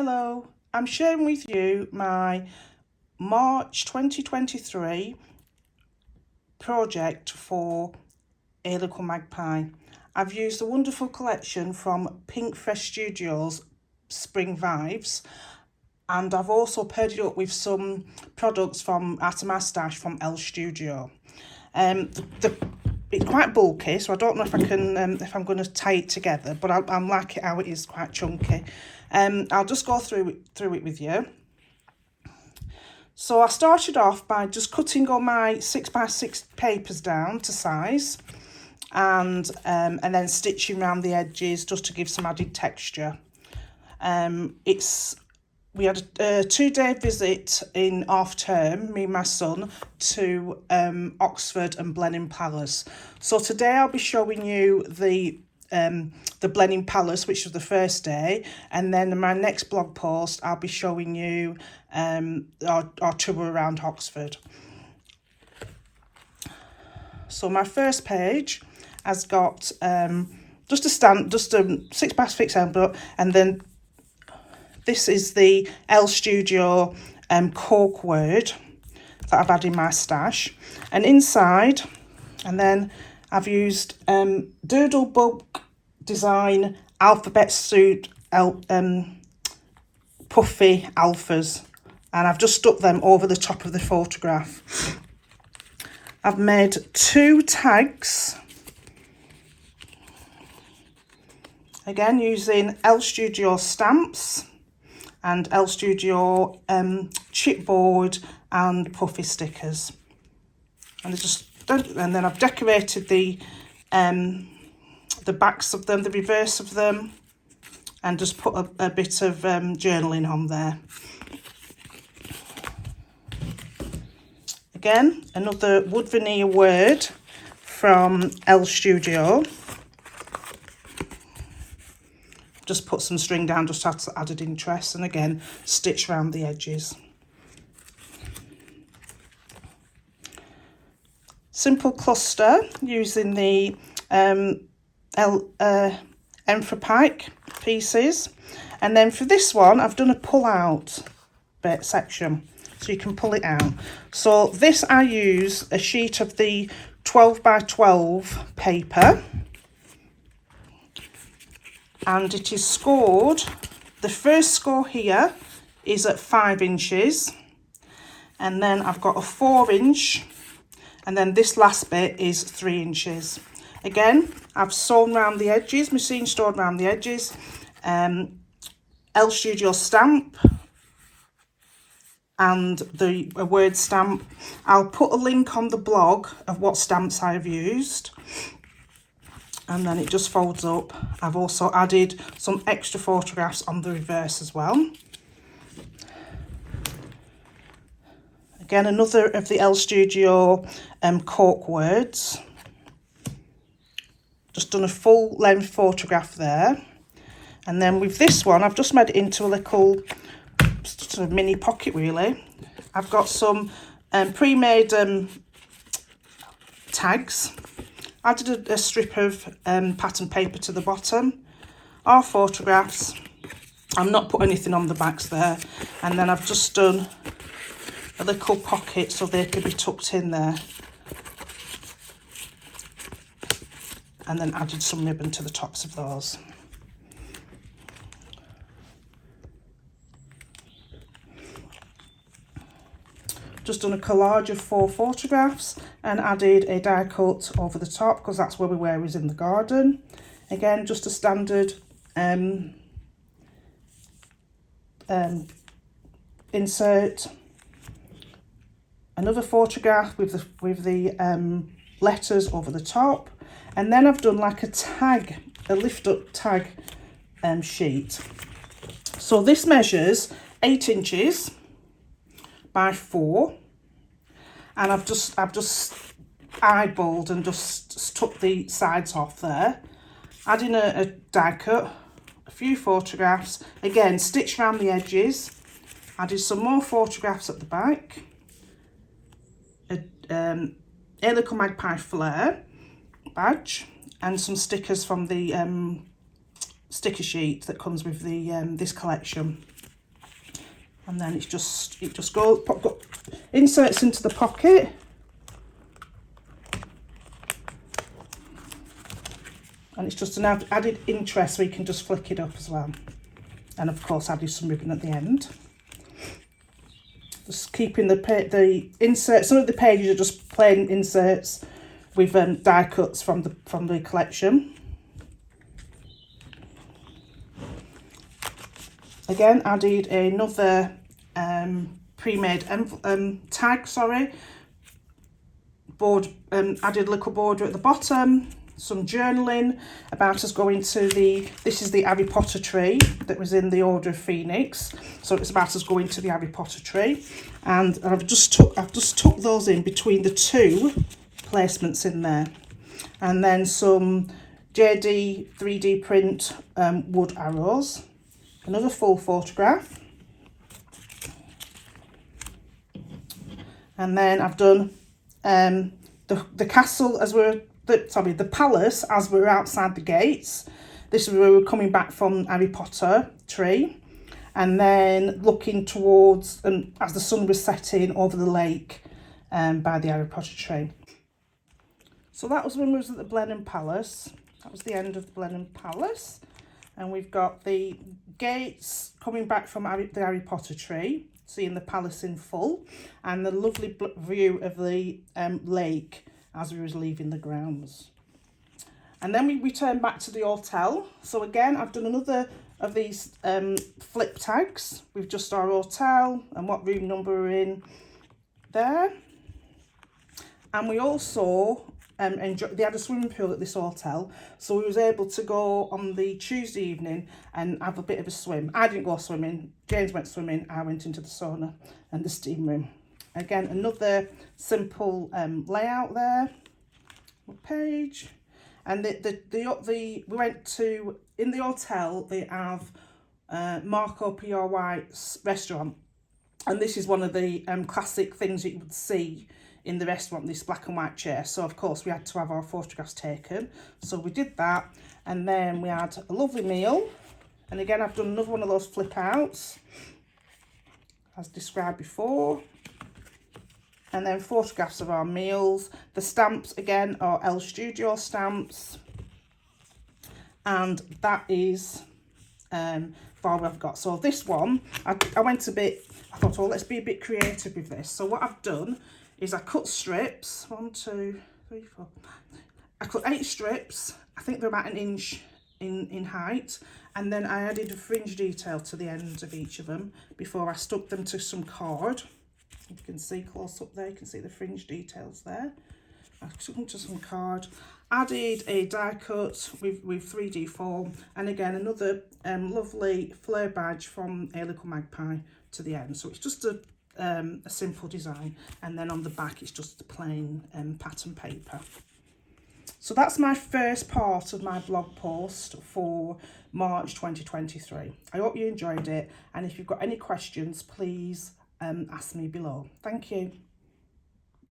Hello, I'm sharing with you my March 2023 project for Hey Little Magpie. I've used a wonderful collection from PFS Studios Spring Vibes, and I've also paired it up with some products from Art of My Stash from L Studio. It's quite bulky, so I don't know if I can if I'm going to tie it together, but I like it how it is quite chunky. I'll just go through it with you. So I started off by just cutting all my 6x6 papers down to size, and then stitching around the edges just to give some added texture. We had a 2-day visit in half term, me and my son, to Oxford and Blenheim Palace. So today I'll be showing you the Blenheim Palace, which was the first day, and then in my next blog post I'll be showing you our tour around Oxford. So my first page has got just a 6x6 envelope, and then this is the L Studio cork word that I've had in my stash. And inside, and then I've used Doodle Book Design Alphabet Suit Puffy Alphas. And I've just stuck them over the top of the photograph. I've made 2 tags. Again, using L Studio stamps and L Studio chipboard and puffy stickers, and then I've decorated the backs of them, the reverse of them, and just put a bit of journaling on there. Again, another wood veneer word from L Studio. Just put some string down just to add added interest, and again stitch around the edges. Simple cluster using the Pike pieces, and then for this one I've done a pull out bit section so you can pull it out. So this, I use a sheet of the 12x12 paper, and it is scored. The first score here is at 5 inches, and then I've got a 4-inch, and then this last bit is 3 inches. Again, I've sewn around the edges, machine stored around the edges, L Studio stamp and a word stamp. I'll put a link on the blog of what stamps I've used. And then it just folds up. I've also added some extra photographs on the reverse as well. Again, another of the L Studio cork words. Just done a full length photograph there. And then with this one, I've just made it into a little sort of mini pocket really. I've got some pre-made tags. I did a strip of pattern paper to the bottom, our photographs. I've not put anything on the backs there, and then I've just done a little pocket so they could be tucked in there, and then added some ribbon to the tops of those. Just done a collage of 4 photographs and added a die cut over the top because that's where we were, is in the garden. Again, just a standard insert. Another photograph with the letters over the top, and then I've done like a tag, a lift up tag sheet. So this measures 8 inches by 4, and I've just eyeballed and just took the sides off there, adding a die cut, a few photographs, again stitched around the edges, added some more photographs at the back, a Hey Little Magpie flare badge, and some stickers from the sticker sheet that comes with the this collection. And then it just goes, inserts into the pocket. And it's just an added interest, so you can just flick it up as well. And of course added some ribbon at the end. Just keeping the insert. Some of the pages are just plain inserts with die cuts from the collection. Again, added another pre-made tag. Board, added a little border at the bottom. Some journaling about us going to this is the Harry Potter tree that was in the Order of Phoenix. So it's about us going to the Harry Potter tree. And I've just tucked those in between the two placements in there. And then some JD 3D print wood arrows. Another full photograph. And then I've done the castle as the palace as we're outside the gates. This is where we're coming back from Harry Potter tree, and then looking towards as the sun was setting over the lake by the Harry Potter tree. So that was when we was at the Blenheim Palace. That was the end of the Blenheim Palace, and we've got the gates coming back from the Harry Potter tree, seeing the palace in full, and the lovely view of the lake as we was leaving the grounds. And then we returned back to the hotel. So again, I've done another of these flip tags with just our hotel and what room number we're in there. And we also they had a swimming pool at this hotel, so we was able to go on the Tuesday evening and have a bit of a swim. I didn't go swimming, James went swimming, I went into the sauna and the steam room. Again, another simple layout there, page. And we went to, in the hotel, they have Marco P.R. White's restaurant. And this is one of the classic things that you would see in the restaurant, this black and white chair. So, of course, we had to have our photographs taken. So we did that. And then we had a lovely meal. And again, I've done another one of those flip outs, as described before. And then photographs of our meals. The stamps, again, are L Studio stamps. And that is what I've got. So this one, I went a bit, I thought, oh, let's be a bit creative with this. So what I've done is I cut strips, 1, 2, 3, 4. I cut 8 strips. I think they're about 1 inch in height. And then I added a fringe detail to the ends of each of them before I stuck them to some cord. You can see close up there, you can see the fringe details there. I took them to some card, added a die cut with 3D foam, and again another lovely flare badge from Hey Little Magpie to the end. So it's just a simple design, and then on the back it's just the plain pattern paper. So that's my first part of my blog post for March 2023. I hope you enjoyed it, and if you've got any questions, please ask me below. Thank you.